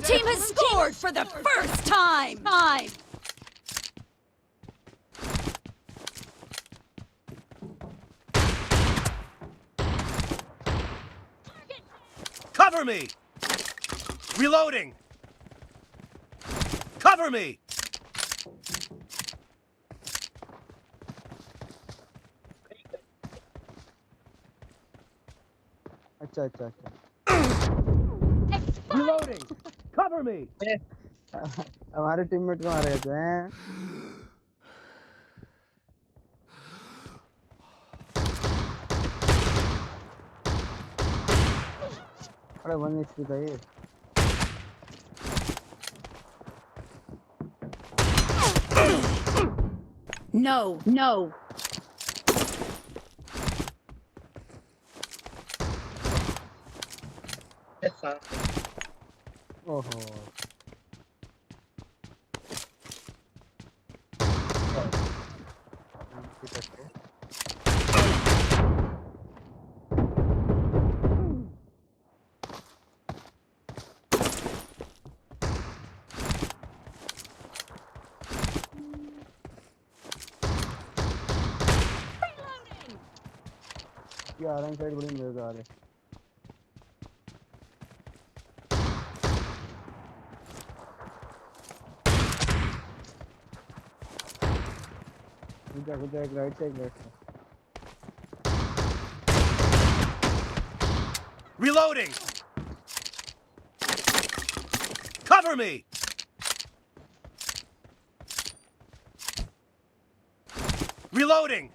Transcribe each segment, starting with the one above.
team has scored for the first time! Cover me! Reloading! Cover me! अच्छा अच्छा अच्छा Reloading! Cover me! हमारे teammate को मारे थे हैं अरे 1 HP था ये No. ओहो क्या आरएन साइड बड़ी मजेदार है कुछ एक right side Reloading! Cover me! Reloading!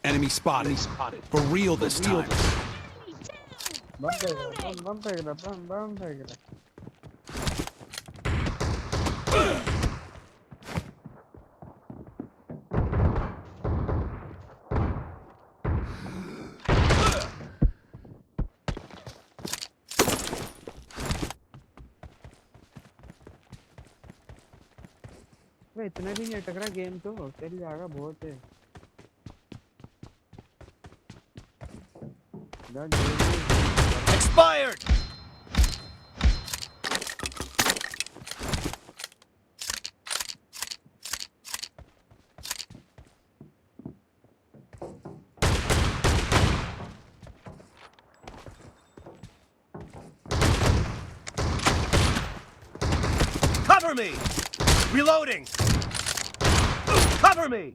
Enemy spotted. For real this time. बम फेंक रहा इतना भी नहीं टकरा गेम तो चल जाएगा बहुत है Expired! Cover me! Reloading! Cover me!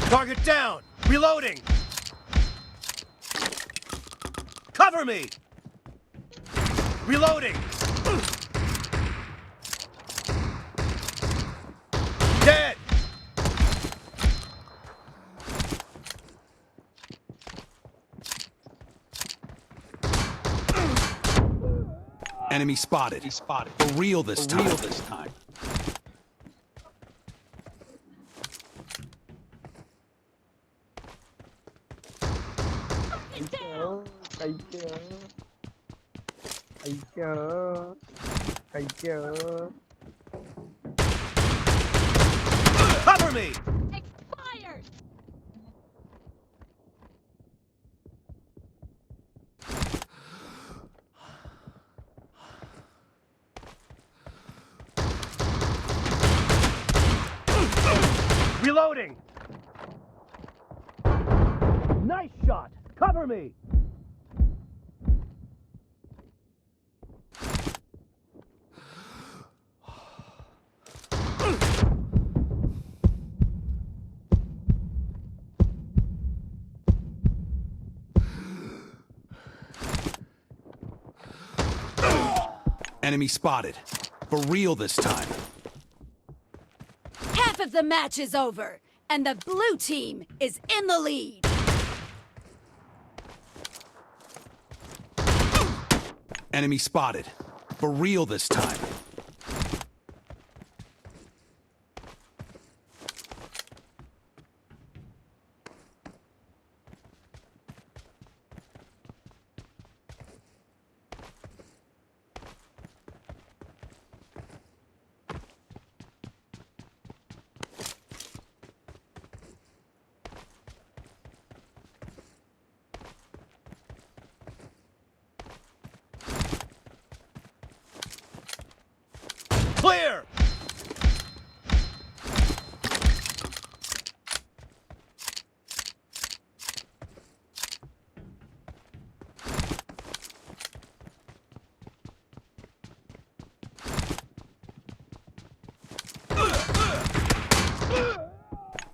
Target down! Reloading! Cover me! Reloading! Dead! Enemy spotted. For real this time. Cover me! Expired! Reloading! Nice shot! Cover me! Enemy spotted. For real this time. Half of the match is over, and the blue team is in the lead. Enemy spotted. For real this time.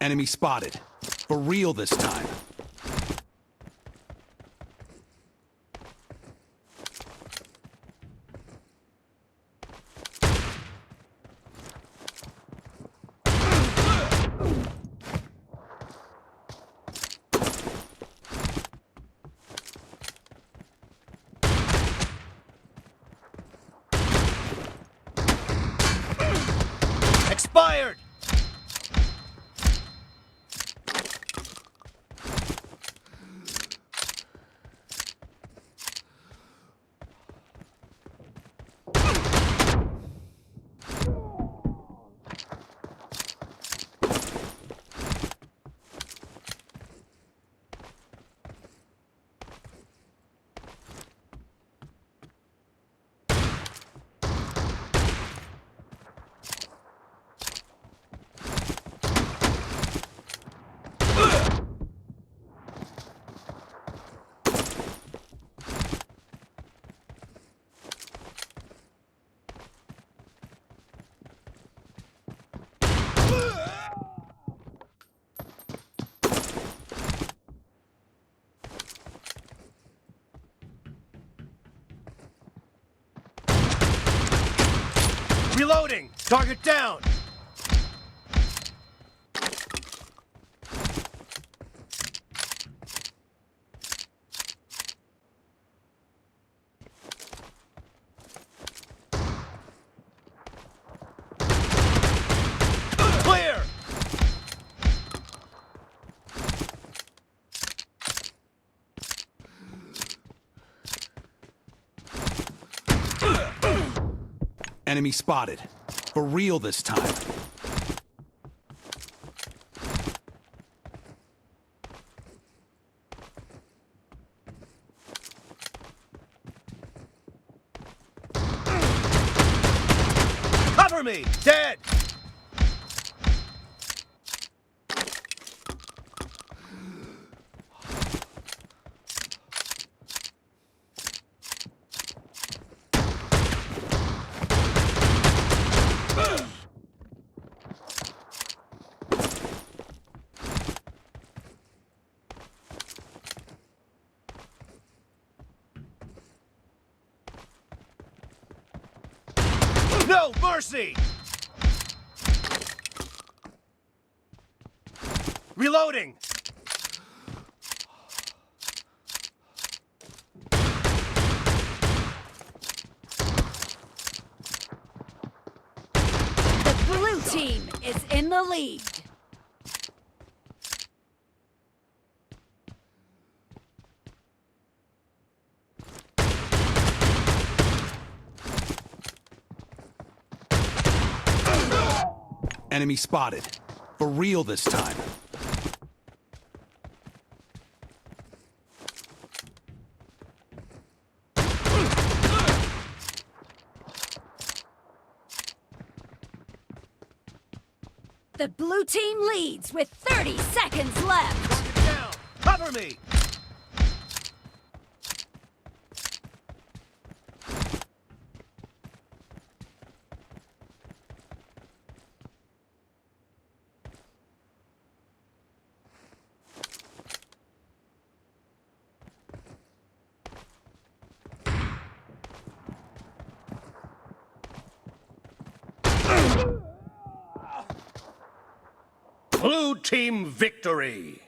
Enemy spotted. For real this time. Expired! Reloading! Target down! Clear! Enemy spotted. For real this time. Cover me! Dead! No mercy! Reloading! The blue team is in the lead. Enemy spotted. For real this time. The blue team leads with 30 seconds left. Target down! Cover me! Blue team victory!